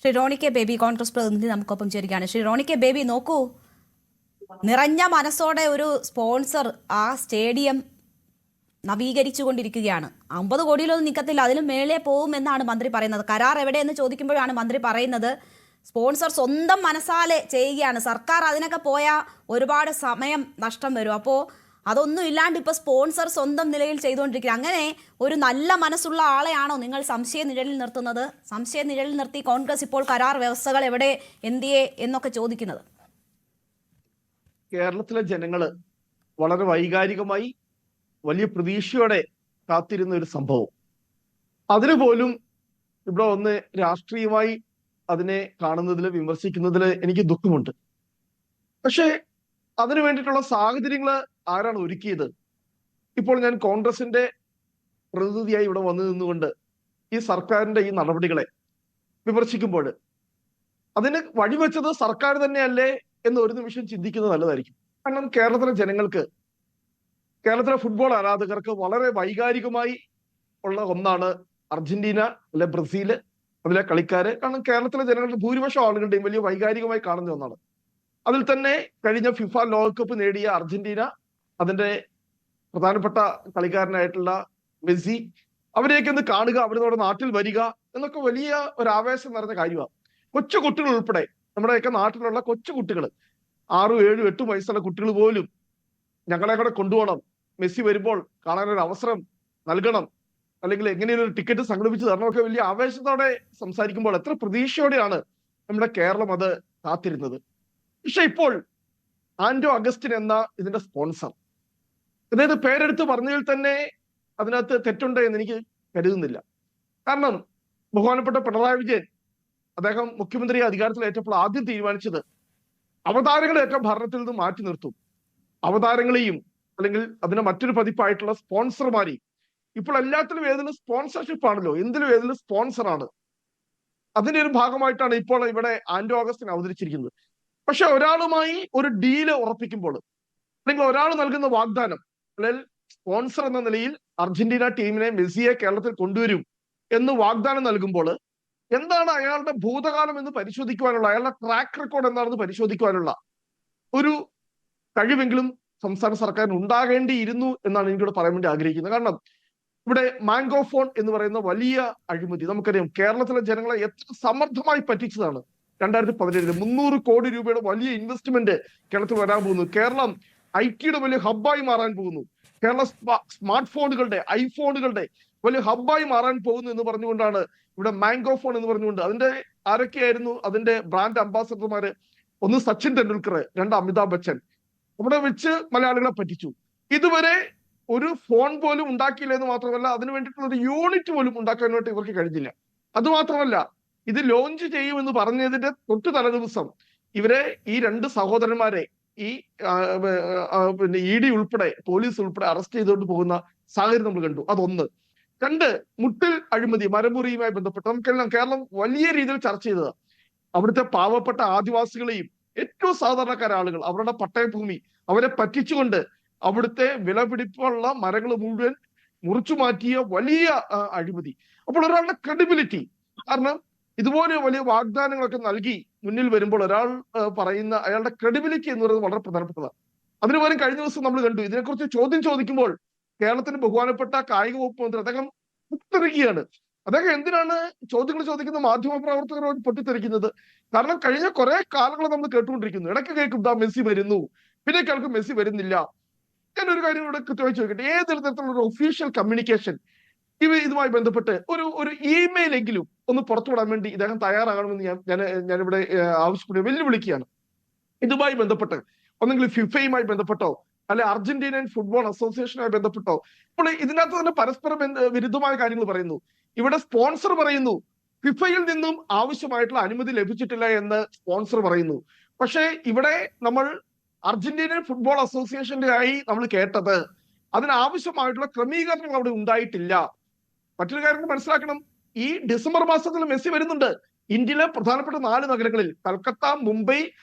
Shri Roni K baby Congress പ്രതിനിധി നമുക്കൊപ്പം ചേരുകയാണ്. ശ്രീ റോണി കെ ബേബി, നോക്കൂ, നിറഞ്ഞ മനസ്സോടെ ഒരു സ്പോൺസർ ആ സ്റ്റേഡിയം നവീകരിച്ചുകൊണ്ടിരിക്കുകയാണ്. 50 കോടിയിലൊന്നും നിൽക്കത്തില്ല, അതിലും മേളെ പോകും എന്നാണ് മന്ത്രി പറയുന്നത്. കരാർ എവിടെയെന്ന് ചോദിക്കുമ്പോഴാണ് മന്ത്രി പറയുന്നത് സ്പോൺസർ സ്വന്തം മനസ്സാലെ ചെയ്യുകയാണ്. സർക്കാർ അതിനൊക്കെ പോയാൽ ഒരുപാട് സമയം നഷ്ടം വരും. അപ്പോൾ അതൊന്നും ഇല്ലാണ്ട് ഇപ്പോൾ സ്പോൺസർ സ്വന്തം നിലയിൽ ചെയ്തുകൊണ്ടിരിക്കുക. അങ്ങനെ ഒരു നല്ല മനസ്സുള്ള ആളെയാണോ നിങ്ങൾ സംശയ നിഴലിൽ നിർത്തുന്നത്? സംശയ നിഴലിൽ നിർത്തി കോൺഗ്രസ് ഇപ്പോൾ കരാർ വ്യവസ്ഥകൾ എവിടെ, എന്തിയെ എന്നൊക്കെ ചോദിക്കുന്നത്? കേരളത്തിലെ ജനങ്ങള് വളരെ വൈകാരികമായി വലിയ പ്രതീക്ഷയോടെ കാത്തിരുന്ന ഒരു സംഭവം, അതിന് പോലും ഇവിടെ ഒന്ന് രാഷ്ട്രീയമായി അതിനെ കാണുന്നതിൽ, വിമർശിക്കുന്നതിൽ എനിക്ക് ദുഃഖമുണ്ട്. പക്ഷേ അതിനു വേണ്ടിയിട്ടുള്ള സാഹചര്യങ്ങൾ ആരാണ് ഒരുക്കിയത്? ഇപ്പോൾ ഞാൻ കോൺഗ്രസിന്റെ പ്രതിനിധിയായി ഇവിടെ വന്നു നിന്നുകൊണ്ട് ഈ സർക്കാരിന്റെ ഈ നടപടികളെ വിമർശിക്കുമ്പോൾ അതിന് വഴിവെച്ചത് സർക്കാർ തന്നെയല്ലേ എന്ന് ഒരു നിമിഷം ചിന്തിക്കുന്നത് നല്ലതായിരിക്കും. കാരണം കേരളത്തിലെ ജനങ്ങൾക്ക്, കേരളത്തിലെ ഫുട്ബോൾ ആരാധകർക്ക് വളരെ വൈകാരികമായി ഉള്ള ഒന്നാണ് അർജന്റീന, അല്ലെ ബ്രസീല്, അതിലെ കളിക്കാര്. കാരണം കേരളത്തിലെ ജനങ്ങളുടെ ഭൂരിപക്ഷം ആളുകളുടെയും വലിയ വൈകാരികമായി കാണുന്ന ഒന്നാണ്. അതിൽ തന്നെ കഴിഞ്ഞ ഫിഫ ലോകകപ്പ് നേടിയ അർജന്റീന, അതിന്റെ പ്രധാനപ്പെട്ട കളിക്കാരനായിട്ടുള്ള മെസ്സി, അവരെയൊക്കെ ഒന്ന് കാണുക, അവരുടെ നാട്ടിൽ വരിക എന്നൊക്കെ വലിയ ഒരു ആവേശം നിറഞ്ഞ കാര്യമാണ്. കൊച്ചു കുട്ടികൾ ഉൾപ്പെടെ, നമ്മുടെയൊക്കെ നാട്ടിലുള്ള കൊച്ചു കുട്ടികൾ, 6, 7, 8 വയസ്സുള്ള കുട്ടികൾ പോലും ഞങ്ങളെ കൂടെ കൊണ്ടുപോകണം, മെസ്സി വരുമ്പോൾ കാണാനൊരു അവസരം നൽകണം, അല്ലെങ്കിൽ എങ്ങനെയൊരു ടിക്കറ്റ് സംഘടിപ്പിച്ച് തരണമൊക്കെ വലിയ ആവേശത്തോടെ സംസാരിക്കുമ്പോൾ എത്ര പ്രതീക്ഷയോടെയാണ് നമ്മുടെ കേരളം അത് കാത്തിരുന്നത്. പക്ഷെ ഇപ്പോൾ ആന്റോ അഗസ്റ്റിൻ എന്ന ഇതിന്റെ സ്പോൺസർ, അതായത് പേരെടുത്ത് പറഞ്ഞതിൽ തന്നെ അതിനകത്ത് തെറ്റുണ്ട് എന്ന് എനിക്ക് കരുതുന്നില്ല. കാരണം ബഹുമാനപ്പെട്ട പിണറായി വിജയൻ അദ്ദേഹം മുഖ്യമന്ത്രി അധികാരത്തിലേറ്റപ്പോൾ ആദ്യം തീരുമാനിച്ചത് അവതാരങ്ങളെയൊക്കെ ഭരണത്തിൽ നിന്ന് മാറ്റി നിർത്തും, അവതാരങ്ങളെയും അല്ലെങ്കിൽ അതിന്റെ മറ്റൊരു പതിപ്പായിട്ടുള്ള സ്പോൺസർമാരെയും. ഇപ്പോൾ എല്ലാത്തിലും ഏതിലും സ്പോൺസർഷിപ്പ് ആണല്ലോ, എന്തിലും ഏതിലും സ്പോൺസറാണ്. അതിന്റെ ഒരു ഭാഗമായിട്ടാണ് ഇപ്പോൾ ഇവിടെ ആന്റോ അഗസ്റ്റിൻ അവതരിച്ചിരിക്കുന്നത്. പക്ഷെ ഒരാളുമായി ഒരു ഡീല് ഉറപ്പിക്കുമ്പോൾ, അല്ലെങ്കിൽ ഒരാൾ നൽകുന്ന വാഗ്ദാനം, അല്ലെങ്കിൽ സ്പോൺസർ എന്ന നിലയിൽ അർജന്റീന ടീമിനെ, മെസ്സിയെ കേരളത്തിൽ കൊണ്ടുവരും എന്ന് വാഗ്ദാനം നൽകുമ്പോൾ എന്താണ് അയാളുടെ ഭൂതകാലം എന്ന് പരിശോധിക്കുവാനുള്ള, അയാളുടെ ട്രാക്ക് റെക്കോർഡ് എന്താണെന്ന് പരിശോധിക്കുവാനുള്ള ഒരു കഴിവെങ്കിലും സംസ്ഥാന സർക്കാരിന് ഉണ്ടാകേണ്ടിയിരുന്നു എന്നാണ് എനിക്കിവിടെ പറയാൻ വേണ്ടി ആഗ്രഹിക്കുന്നത്. കാരണം ഇവിടെ മാംഗോ ഫോൺ എന്ന് പറയുന്ന വലിയ അഴിമതി നമുക്കറിയാം. കേരളത്തിലെ ജനങ്ങളെ എത്ര സമർത്ഥമായി പറ്റിച്ചതാണ്. 2017 300 കോടി രൂപയുടെ വലിയ ഇൻവെസ്റ്റ്മെന്റ് കേരളത്തിൽ വരാൻ പോകുന്നു. കേരളം IT-യുടെ വലിയ ഹബ്ബായി മാറാൻ പോകുന്നു. കേരള സ്മാർട്ട് ഫോണുകളുടെ, ഐഫോണുകളുടെ വലിയ ഹബ്ബായി മാറാൻ പോകുന്നു എന്ന് പറഞ്ഞുകൊണ്ടാണ് ഇവിടെ മാംഗോ ഫോൺ എന്ന് പറഞ്ഞുകൊണ്ട്, അതിന്റെ ആരൊക്കെയായിരുന്നു അതിന്റെ ബ്രാൻഡ് അംബാസഡർമാര്? ഒന്ന് സച്ചിൻ തെണ്ടുൽക്കർ, 2 അമിതാഭ് ബച്ചൻ. അവിടെ വെച്ച് മലയാളികളെ പറ്റിച്ചു. ഇതുവരെ ഒരു ഫോൺ പോലും ഉണ്ടാക്കിയില്ല എന്ന് മാത്രമല്ല, അതിനു വേണ്ടിയിട്ടുള്ള ഒരു യൂണിറ്റ് പോലും ഉണ്ടാക്കാനായിട്ട് ഇവർക്ക് കഴിഞ്ഞില്ല. അതുമാത്രമല്ല, ഇത് ലോഞ്ച് ചെയ്യുമെന്ന് പറഞ്ഞതിന്റെ തൊട്ട് തലേ ദിവസം ഇവരെ, ഈ 2 സഹോദരന്മാരെ ഈ പിന്നെ ED ഉൾപ്പെടെ, പോലീസ് ഉൾപ്പെടെ അറസ്റ്റ് ചെയ്തുകൊണ്ട് പോകുന്ന സാഹചര്യം നമ്മൾ കണ്ടു. അതൊന്ന്. 2, മുട്ടിൽ അഴിമതി, മരമുറിയുമായി ബന്ധപ്പെട്ട് നമുക്കെല്ലാം കേരളം വലിയ രീതിയിൽ ചർച്ച ചെയ്തതാണ്. അവിടുത്തെ പാവപ്പെട്ട ആദിവാസികളെയും ഏറ്റവും സാധാരണക്കാര ആളുകൾ, അവരുടെ പട്ടയഭൂമി അവരെ പറ്റിച്ചുകൊണ്ട് അവിടുത്തെ വിലപിടിപ്പുള്ള മരങ്ങൾ മുഴുവൻ മുറിച്ചു മാറ്റിയ വലിയ അഴിമതി. അപ്പോൾ ഒരാളുടെ ക്രെഡിബിലിറ്റി, കാരണം ഇതുപോലെ വലിയ വാഗ്ദാനങ്ങളൊക്കെ നൽകി മുന്നിൽ വരുമ്പോൾ ഒരാൾ പറയുന്ന അയാളുടെ ക്രെഡിബിലിറ്റി എന്ന് പറയുന്നത് വളരെ പ്രധാനപ്പെട്ടതാണ്. അതിനു പകരം കഴിഞ്ഞ ദിവസം നമ്മൾ കണ്ടു, ഇതിനെക്കുറിച്ച് ചോദ്യം ചോദിക്കുമ്പോൾ കേരളത്തിന് ബഹുമാനപ്പെട്ട കായിക വകുപ്പ് മന്ത്രി അദ്ദേഹം പൊട്ടിത്തെറിക്കുകയാണ്. അദ്ദേഹം എന്തിനാണ് ചോദ്യങ്ങൾ ചോദിക്കുന്ന മാധ്യമ പ്രവർത്തകരോട് പൊട്ടിത്തെറിക്കുന്നത്? കാരണം കഴിഞ്ഞ കുറെ കാലങ്ങൾ നമ്മൾ കേട്ടുകൊണ്ടിരിക്കുന്നു, ഇടയ്ക്ക് കേൾക്കും ദാ മെസ്സി വരുന്നു, പിന്നെ കേൾക്കും മെസ്സി വരുന്നില്ല. ഞാനൊരു കാര്യം ഇവിടെ കൃത്യമായി ചോദിക്കട്ടെ, ഏതൊരു തരത്തിലുള്ള ഒരു ഒഫീഷ്യൽ കമ്മ്യൂണിക്കേഷൻ ഇതുമായി ബന്ധപ്പെട്ട് ഒരു ഇമെയിൽ എങ്കിലും ഒന്ന് പുറത്തുവിടാൻ വേണ്ടി ഇദ്ദേഹം തയ്യാറാകണമെന്ന് ഞാനിവിടെ ആവശ്യപ്പെടുക, വെല്ലുവിളിക്കുകയാണ്. ഇതുമായി ബന്ധപ്പെട്ട് ഒന്നെങ്കിൽ ഫിഫയുമായി ബന്ധപ്പെട്ടോ അല്ലെ അർജന്റീനൻ ഫുട്ബോൾ അസോസിയേഷനുമായി ബന്ധപ്പെട്ടോ. ഇപ്പോൾ ഇതിനകത്ത് തന്നെ പരസ്പരം വിരുദ്ധമായ കാര്യങ്ങൾ പറയുന്നു. ഇവിടെ സ്പോൺസർ പറയുന്നു ഫിഫയിൽ നിന്നും ആവശ്യമായിട്ടുള്ള അനുമതി ലഭിച്ചിട്ടില്ല എന്ന് സ്പോൺസർ പറയുന്നു. പക്ഷേ ഇവിടെ നമ്മൾ അർജന്റീനൻ ഫുട്ബോൾ അസോസിയേഷന്റെ ആയി നമ്മൾ കേട്ടത് അതിനാവശ്യമായിട്ടുള്ള ക്രമീകരണങ്ങൾ അവിടെ ഉണ്ടായിട്ടില്ല. മറ്റൊരു കാര്യം മനസ്സിലാക്കണം, ഈ ഡിസംബർ മാസത്തിൽ മെസ്സി വരുന്നുണ്ട്. ഇന്ത്യയിലെ പ്രധാനപ്പെട്ട 4 നഗരങ്ങളിൽ, കൽക്കത്ത, മുംബൈ,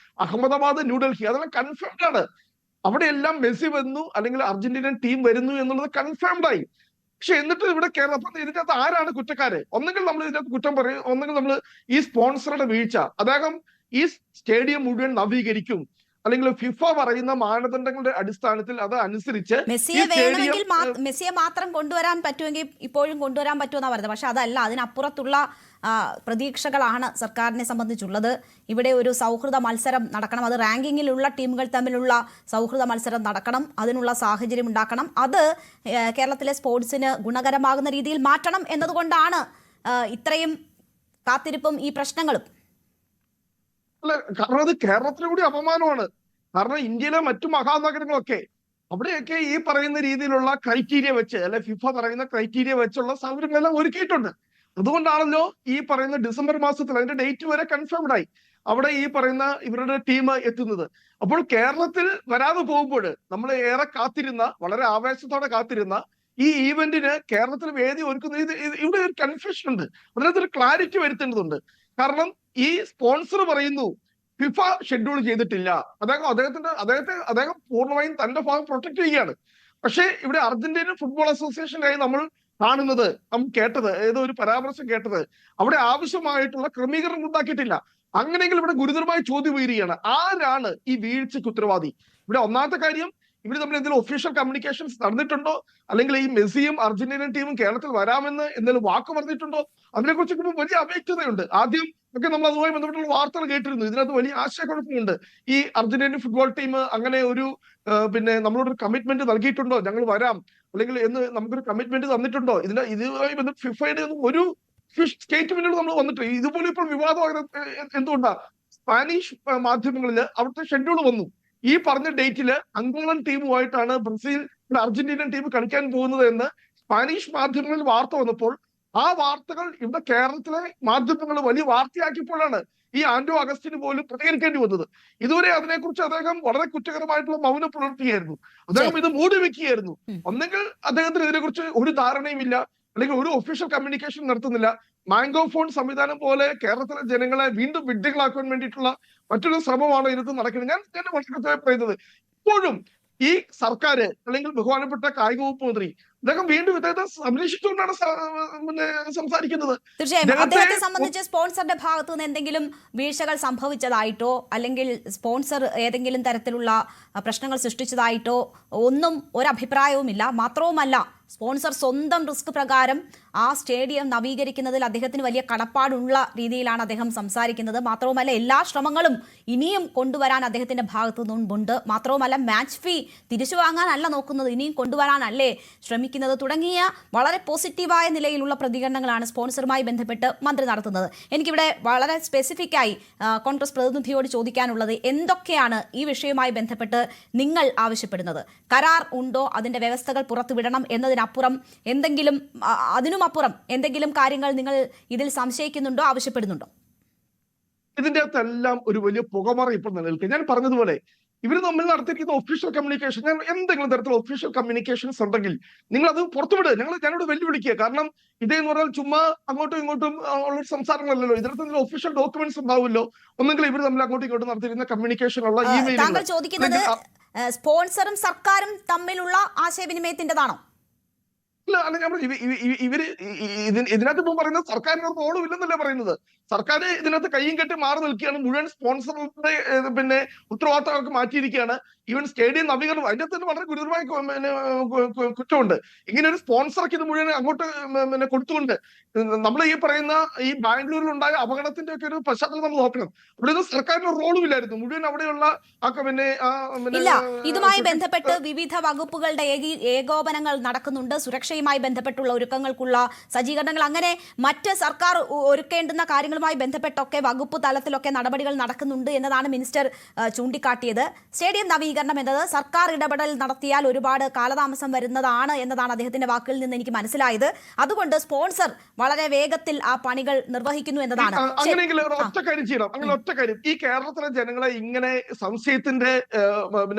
അഹമ്മദാബാദ്, ന്യൂഡൽഹി, അതെല്ലാം കൺഫേംഡ് ആണ്. അവിടെയെല്ലാം മെസ്സി വരുന്നു അല്ലെങ്കിൽ അർജന്റീനൻ ടീം വരുന്നു എന്നുള്ളത് കൺഫേംഡ് ആയി. പക്ഷെ എന്നിട്ട് ഇവിടെ കേരളം, അപ്പൊ ഇതിന്റെ അകത്ത് ആരാണ് കുറ്റക്കാര്? ഒന്നെങ്കിൽ നമ്മൾ ഇതിന്റെ അകത്ത് കുറ്റം പറയും, ഒന്നെങ്കിൽ നമ്മൾ ഈ സ്പോൺസറുടെ വീഴ്ച, അദ്ദേഹം ഈ സ്റ്റേഡിയം മുഴുവൻ നവീകരിക്കും, അല്ലെങ്കിൽ ഫിഫ പറയുന്ന മാനദണ്ഡങ്ങളുടെ അടിസ്ഥാനത്തിൽ അത് അനുസരിച്ച് മെസ്സിയെ വേണമെങ്കിൽ മെസ്സിയെ മാത്രം കൊണ്ടുവരാൻ പറ്റുമെങ്കിൽ ഇപ്പോഴും കൊണ്ടുവരാൻ പറ്റുമെന്നാണ് പറയുന്നത്. പക്ഷെ അതല്ല, അതിനപ്പുറത്തുള്ള പ്രതീക്ഷകളാണ് സർക്കാരിനെ സംബന്ധിച്ചുള്ളത്. ഇവിടെ ഒരു സൗഹൃദ മത്സരം നടക്കണം, അത് റാങ്കിങ്ങിലുള്ള ടീമുകൾ തമ്മിലുള്ള സൗഹൃദ മത്സരം നടക്കണം, അതിനുള്ള സാഹചര്യം ഉണ്ടാക്കണം, അത് കേരളത്തിലെ സ്പോർട്സിന് ഗുണകരമാകുന്ന രീതിയിൽ മാറ്റണം എന്നതുകൊണ്ടാണ് ഇത്രയും കാത്തിരിപ്പും ഈ പ്രശ്നങ്ങളും. അല്ല, കാരണം അത് കേരളത്തിന് കൂടി അപമാനമാണ്. കാരണം ഇന്ത്യയിലെ മറ്റു മഹാനഗരങ്ങളൊക്കെ അവിടെയൊക്കെ ഈ പറയുന്ന രീതിയിലുള്ള ക്രൈറ്റീരിയ വെച്ച്, അല്ലെ ഫിഫ പറയുന്ന ക്രൈറ്റീരിയ വെച്ചുള്ള സൗകര്യങ്ങളെല്ലാം ഒരുക്കിയിട്ടുണ്ട്. അതുകൊണ്ടാണല്ലോ ഈ പറയുന്ന ഡിസംബർ മാസത്തിൽ അതിന്റെ ഡേറ്റ് വരെ കൺഫേംഡ് ആയി അവിടെ ഈ പറയുന്ന ഇവരുടെ ടീം എത്തുന്നത്. അപ്പോൾ കേരളത്തിൽ വരാതെ പോകുമ്പോൾ നമ്മൾ ഏറെ കാത്തിരുന്ന, വളരെ ആവേശത്തോടെ കാത്തിരുന്ന ഈ ഈവന്റിന് കേരളത്തിൽ വേദി ഒരുക്കുന്നത് ഇവിടെ ഒരു കൺഫ്യൂഷൻ ഉണ്ട്, അതിനകത്തൊരു ക്ലാരിറ്റി വരുത്തേണ്ടതുണ്ട്. കാരണം ഈ സ്പോൺസർ പറയുന്നു ഫിഫ ഷെഡ്യൂൾ ചെയ്തിട്ടില്ല, അദ്ദേഹം പൂർണ്ണമായും തന്റെ ഭാഗം പ്രൊട്ടക്ട് ചെയ്യുകയാണ്. പക്ഷേ ഇവിടെ അർജന്റീന ഫുട്ബോൾ അസോസിയേഷനായി നമ്മൾ കാണുന്നത്, നമ്മൾ കേട്ടത്, ഏതോ ഒരു പരാമർശം കേട്ടത്, അവിടെ ആവശ്യമായിട്ടുള്ള ക്രമീകരണം ഉണ്ടാക്കിയിട്ടില്ല. അങ്ങനെയെങ്കിൽ ഇവിടെ ഗുരുതരമായ ചോദ്യം ഉയരുകയാണ്, ആരാണ് ഈ വീഴ്ചയ്ക്ക് ഉത്തരവാദി? ഇവിടെ ഒന്നാമത്തെ കാര്യം, ഇവർ തമ്മിൽ എന്തെങ്കിലും ഒഫീഷ്യൽ കമ്മ്യൂണിക്കേഷൻസ് നടന്നിട്ടുണ്ടോ, അല്ലെങ്കിൽ ഈ മെസ്സിയും അർജന്റീനൻ ടീമും കേരളത്തിൽ വരാമെന്ന് എന്തെങ്കിലും വാക്ക് പറഞ്ഞിട്ടുണ്ടോ? അതിനെക്കുറിച്ച് വലിയ അവ്യക്തതയുണ്ട്. ആദ്യം ഒക്കെ നമ്മൾ അതുമായി ബന്ധപ്പെട്ടുള്ള വാർത്തകൾ കേട്ടിരുന്നു. ഇതിനകത്ത് വലിയ ആശയക്കുഴപ്പമുണ്ട്. ഈ അർജന്റീനൻ ഫുട്ബോൾ ടീം അങ്ങനെ ഒരു നമ്മളോടൊരു കമ്മിറ്റ്മെന്റ് നൽകിയിട്ടുണ്ടോ, ഞങ്ങൾ വരാം അല്ലെങ്കിൽ എന്ന് നമുക്കൊരു കമ്മിറ്റ്മെന്റ് തന്നിട്ടുണ്ടോ? ഇതുമായി ബന്ധപ്പെട്ട് ഫിഫയുടെ ഒന്നും ഒരു സ്റ്റേറ്റ്മെന്റുകൾ നമ്മൾ വന്നിട്ട് ഇതുപോലെ ഇപ്പോൾ വിവാദമാകുന്നത് എന്തുകൊണ്ടാ? സ്പാനിഷ് മാധ്യമങ്ങളിൽ അവിടുത്തെ ഷെഡ്യൂൾ വന്നു, ഈ പറഞ്ഞ ഡേറ്റില് അങ്കോളൻ ടീമുമായിട്ടാണ് ബ്രസീൽ അർജന്റീനൻ ടീം കളിക്കാൻ പോകുന്നത് എന്ന് സ്പാനിഷ് മാധ്യമങ്ങളിൽ വാർത്ത വന്നപ്പോൾ ആ വാർത്തകൾ ഇവിടെ കേരളത്തിലെ മാധ്യമങ്ങൾ വലിയ വാർത്തയാക്കിയപ്പോഴാണ് ഈ ആന്റോ അഗസ്റ്റിന് പോലും പ്രതികരിക്കേണ്ടി വന്നത്. ഇതുവരെ അതിനെക്കുറിച്ച് അദ്ദേഹം വളരെ കുറ്റകരമായിട്ടുള്ള മൗനം പുലർത്തുകയായിരുന്നു. അദ്ദേഹം ഇത് മൂടി വെക്കുകയായിരുന്നു. ഒന്നെങ്കിൽ അദ്ദേഹത്തിന് ഇതിനെക്കുറിച്ച് ഒരു ധാരണയുമില്ല, അല്ലെങ്കിൽ ഒരു ഒഫീഷ്യൽ കമ്മ്യൂണിക്കേഷൻ നടത്തുന്നില്ല. മാംഗോ ഫോൺ സംവിധാനം പോലെ കേരളത്തിലെ ജനങ്ങളെ വീണ്ടും വിഡ്ഢികളാക്കാൻ വേണ്ടിയിട്ടുള്ള മറ്റൊരു ശ്രമമാണ് ഇതിനകത്ത് നടക്കുന്നത്. ഞാൻ വളരെ കൃത്യമായി പറയുന്നത്, ഇപ്പോഴും ഈ സർക്കാർ അല്ലെങ്കിൽ ബഹുമാനപ്പെട്ട കായിക വകുപ്പ് മന്ത്രി അദ്ദേഹം വീണ്ടും ഇദ്ദേഹത്തെ സംരക്ഷിച്ചുകൊണ്ടാണ് സംസാരിക്കുന്നത്. തീർച്ചയായും അദ്ദേഹത്തെ സംബന്ധിച്ച് സ്പോൺസറുടെ ഭാഗത്തു നിന്ന് എന്തെങ്കിലും വീഴ്ചകൾ സംഭവിച്ചതായിട്ടോ അല്ലെങ്കിൽ സ്പോൺസർ ഏതെങ്കിലും തരത്തിലുള്ള പ്രശ്നങ്ങൾ സൃഷ്ടിച്ചതായിട്ടോ ഒന്നും ഒരഭിപ്രായവുമില്ല. മാത്രവുമല്ല, സ്പോൺസർ സ്വന്തം റിസ്ക് പ്രകാരം ആ സ്റ്റേഡിയം നവീകരിക്കുന്നതിൽ അദ്ദേഹത്തിന് വലിയ കടപ്പാടുള്ള രീതിയിലാണ് അദ്ദേഹം സംസാരിക്കുന്നത്. മാത്രവുമല്ല, എല്ലാ ശ്രമങ്ങളും ഇനിയും കൊണ്ടുവരാൻ അദ്ദേഹത്തിന്റെ ഭാഗത്തു നിന്നുണ്ട്. മാത്രവുമല്ല, മാച്ച് ഫീ തിരിച്ചു വാങ്ങാനല്ല നോക്കുന്നത്, ഇനിയും കൊണ്ടുവരാനല്ലേ ശ്രമിക്കുന്നത് തുടങ്ങിയ വളരെ പോസിറ്റീവായ നിലയിലുള്ള പ്രതികരണങ്ങളാണ് സ്പോൺസറുമായി ബന്ധപ്പെട്ട് മന്ത്രി നടത്തുന്നത്. എനിക്കിവിടെ വളരെ സ്പെസിഫിക് ആയി കോൺഗ്രസ് പ്രതിനിധിയോട് ചോദിക്കാനുള്ളത്, എന്തൊക്കെയാണ് ഈ വിഷയവുമായി ബന്ധപ്പെട്ട് നിങ്ങൾ ആവശ്യപ്പെടുന്നത്? കരാർ ഉണ്ടോ, അതിന്റെ വ്യവസ്ഥകൾ പുറത്തുവിടണം എന്നതിനപ്പുറം എന്തെങ്കിലും, അതിനുമപ്പുറം എന്തെങ്കിലും കാര്യങ്ങൾ നിങ്ങൾ ഇതിൽ സംശയിക്കുന്നുണ്ടോ, ആവശ്യപ്പെടുന്നുണ്ടോ? ഇതിന്റെ അകത്തെല്ലാം ഒരു വലിയ പുകമറ ഇപ്പോൾ നിലനിൽക്കുക. ഞാൻ പറഞ്ഞതുപോലെ ഇവർ തമ്മിൽ നടത്തിയിരിക്കുന്ന ഒഫീഷ്യൽ കമ്മ്യൂണിക്കേഷൻ, എന്തെങ്കിലും തരത്തിലുള്ള ഒഫീഷ്യൽ കമ്മ്യൂണിക്കേഷൻസ് ഉണ്ടെങ്കിൽ നിങ്ങൾ അത് പുറത്തുവിടുക. ഞാനോട് വെല്ലുവിളിക്കുക. കാരണം ഇതെന്ന് പറഞ്ഞാൽ ചുമ്മാ അങ്ങോട്ടും ഇങ്ങോട്ടും ഉള്ള സംസാരങ്ങളല്ലല്ലോ, ഇതിനകത്ത് ഒഫീഷ്യൽ ഡോക്യുമെന്റ്സ് ഉണ്ടാവുമല്ലോ. ഒന്നെങ്കിൽ ഇവർ തമ്മിൽ അങ്ങോട്ടും ഇങ്ങോട്ടും നടത്തിയിരുന്ന കമ്മ്യൂണിക്കേഷൻ ഉള്ള താങ്കൾ ചോദിക്കുന്നത് സ്പോൺസറും സർക്കാരും തമ്മിലുള്ള ആശയവിനിമയത്തിൻ്റെതാണോ? അല്ല, ഞാൻ ഇവര് ഇതിനകത്ത് ഇപ്പം പറയുന്നത് സർക്കാരിന് റോളും ഇല്ലെന്നല്ലേ പറയുന്നത്. സർക്കാർ ഇതിനകത്ത് കയ്യും കെട്ടി മാറി നിൽക്കുകയാണ്. മുഴുവൻ സ്പോൺസറുടെ ഉത്തരവാദിത്തമൊക്കെ മാറ്റിയിരിക്കുകയാണ്. ഈവൻ സ്റ്റേഡിയം നവീകരണം, അതിന്റെ തന്നെ വളരെ ഗുരുതരമായ കുറ്റമുണ്ട്. ഇങ്ങനെ ഒരു സ്പോൺസർക്ക് ഇത് മുഴുവൻ അങ്ങോട്ട് കൊടുത്തുകൊണ്ട് നമ്മൾ ഈ പറയുന്ന ഈ ബാംഗ്ലൂരിൽ ഉണ്ടായ അപകടത്തിന്റെ ഒക്കെ ഒരു പശ്ചാത്തലം നമ്മൾ നോക്കണം. ഇവിടെ ഒന്നും സർക്കാരിന് റോളും ഇല്ലായിരുന്നു. മുഴുവൻ അവിടെയുള്ള ഇതുമായി ബന്ധപ്പെട്ട് വിവിധ വകുപ്പുകളുടെ ഏകോപനങ്ങൾ നടക്കുന്നുണ്ട്. സുരക്ഷയുമായി ബന്ധപ്പെട്ടുള്ള ഒരുക്കങ്ങൾക്കുള്ള സജ്ജീകരണങ്ങൾ, അങ്ങനെ മറ്റ് സർക്കാർ ഒരുക്കേണ്ടുന്ന കാര്യങ്ങളുമായി ബന്ധപ്പെട്ടൊക്കെ വകുപ്പ് തലത്തിലൊക്കെ നടപടികൾ നടക്കുന്നുണ്ട് എന്നതാണ് മിനിസ്റ്റർ ചൂണ്ടിക്കാട്ടിയത്. സ്റ്റേഡിയം നവീകരണം എന്നത് സർക്കാർ ഇടപെടൽ നടത്തിയാൽ ഒരുപാട് കാലതാമസം വരുന്നതാണ് എന്നതാണ് അദ്ദേഹത്തിന്റെ വാക്കുകളിൽ നിന്ന് എനിക്ക് മനസ്സിലായത്. അതുകൊണ്ട് സ്പോൺസർ വളരെ വേഗത്തിൽ ആ പണികൾ നിർവഹിക്കുന്നു എന്നതാണ്. അങ്ങനെയെങ്കിൽ ഒറ്റ കാര്യം ചെയ്യണം. അങ്ങനെ ഒറ്റ കാര്യം, ഈ കേരളത്തിലെ ജനങ്ങളെ ഇങ്ങനെ സംശയത്തിന്റെ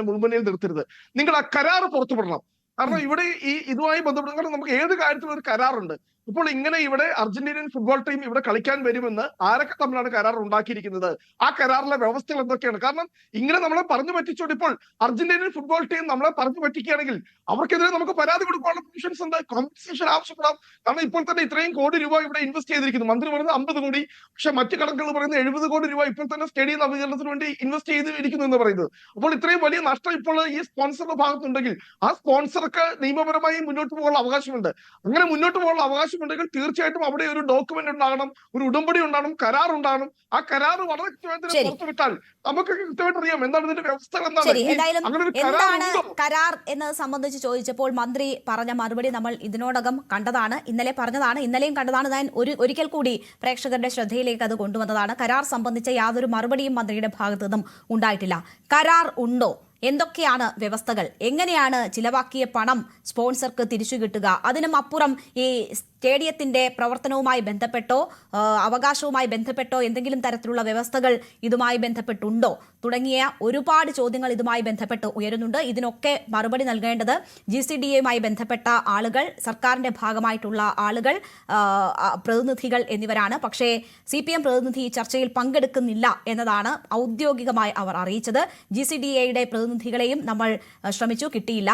മുൾമുനയിൽ നിർത്തരുത്. നിങ്ങൾ ആ കരാർ പുറത്തുവിടണം. കാരണം ഇവിടെ ഇതുമായി ബന്ധപ്പെട്ട് നമുക്ക് ഏത് കാര്യത്തിലും ഒരു കരാറുണ്ട്. ഇപ്പോൾ ഇങ്ങനെ ഇവിടെ അർജന്റീനിയൻ ഫുട്ബോൾ ടീം ഇവിടെ കളിക്കാൻ വരുമെന്ന് ആരൊക്കെ തമ്മിലാണ് കരാർ ഉണ്ടാക്കിയിരിക്കുന്നത്? ആ കരാറിലെ വ്യവസ്ഥകൾ എന്തൊക്കെയാണ്? കാരണം ഇങ്ങനെ നമ്മളെ പറഞ്ഞു പറ്റിച്ചുകൊണ്ട് ഇപ്പോൾ അർജന്റീനിയൻ ഫുട്ബോൾ ടീം നമ്മളെ പറഞ്ഞു പറ്റിക്കുകയാണെങ്കിൽ അവർക്കെതിരെ നമുക്ക് പരാതി കൊടുക്കാനുള്ള പൊസിഷൻസ് ഉണ്ട്, കോമ്പൻസേഷൻ ആവശ്യപ്പെടാം. കാരണം ഇപ്പോൾ തന്നെ ഇത്രയും കോടി രൂപ ഇവിടെ ഇൻവെസ്റ്റ് ചെയ്തിരിക്കുന്നു. മന്ത്രി പറയുന്നത് 50 കോടി, പക്ഷെ മറ്റു കണക്കുകൾ പറയുന്നത് 70 കോടി രൂപ ഇപ്പോൾ തന്നെ സ്റ്റേഡിയം നവീകരണത്തിന് വേണ്ടി ഇൻവെസ്റ്റ് ചെയ്തിരിക്കുന്നു എന്ന് പറയുന്നത്. അപ്പോൾ ഇത്രയും വലിയ നഷ്ടം ഇപ്പോൾ ഈ സ്പോൺസറുടെ ഭാഗത്തുണ്ടെങ്കിൽ ആ സ്പോൺസർക്ക് നിയമപരമായി മുന്നോട്ട് പോകാനുള്ള അവകാശമുണ്ട്. അങ്ങനെ മുന്നോട്ട് പോകാനുള്ള അവകാശമുണ്ടെങ്കിൽ തീർച്ചയായിട്ടും അവിടെ ഒരു ഡോക്യുമെന്റ് ഉണ്ടാകണം, ഒരു ഉടമ്പടി ഉണ്ടാകണം, കരാർ ഉണ്ടാകണം. ആ കരാർ വളരെ കൃത്യമായിട്ട് ശരി. പുറത്തുവിട്ടാൽ നമുക്ക് കൃത്യമായിട്ട് അറിയാം എന്താണ് ഇതിന്റെ വ്യവസ്ഥകൾ എന്താണ്. ശരി, എന്തായാലും അങ്ങനെ ഒരു കരാർ എന്താണ് ഉണ്ടോ? കരാർ എന്നത് സംബന്ധിച്ച് ചോദിച്ചപ്പോൾ മന്ത്രി പറഞ്ഞ മറുപടി നമ്മൾ ഇതിനോടകം കണ്ടതാണ്, ഇന്നലെ പറഞ്ഞതാണ്, ഇന്നലെയും കണ്ടതാണ്. ഞാൻ ഒരിക്കൽ കൂടി പ്രേക്ഷകരുടെ ശ്രദ്ധയിലേക്ക് അത് കൊണ്ടുവന്നതാണ്. കരാർ സംബന്ധിച്ച യാതൊരു മറുപടിയും മന്ത്രിയുടെ ഭാഗത്തു നിന്നും ഉണ്ടായിട്ടില്ല. കരാർ ഉണ്ടോ? എന്തൊക്കെയാണ് വ്യവസ്ഥകൾ? എങ്ങനെയാണ് ചിലവാക്കിയ പണം സ്പോൺസർക്ക് തിരിച്ചു കിട്ടുക? അതിനും അപ്പുറം ഈ സ്റ്റേഡിയത്തിന്റെ പ്രവർത്തനവുമായി ബന്ധപ്പെട്ടോ അവകാശവുമായി ബന്ധപ്പെട്ടോ എന്തെങ്കിലും തരത്തിലുള്ള വ്യവസ്ഥകൾ ഇതുമായി ബന്ധപ്പെട്ടുണ്ടോ തുടങ്ങിയ ഒരുപാട് ചോദ്യങ്ങൾ ഇതുമായി ബന്ധപ്പെട്ട് ഉയരുന്നുണ്ട്. ഇതിനൊക്കെ മറുപടി നൽകേണ്ടത് GCDAയുമായി ബന്ധപ്പെട്ട ആളുകൾ, സർക്കാരിന്റെ ഭാഗമായിട്ടുള്ള ആളുകൾ, പ്രതിനിധികൾ എന്നിവരാണ്. പക്ഷേ CPM പ്രതിനിധി ഈ ചർച്ചയിൽ പങ്കെടുക്കുന്നില്ല എന്നതാണ് ഔദ്യോഗികമായി അവർ അറിയിച്ചത്. GCDAയുടെ പ്രതിനിധികളെയും നമ്മൾ ശ്രമിച്ചു, കിട്ടിയില്ല.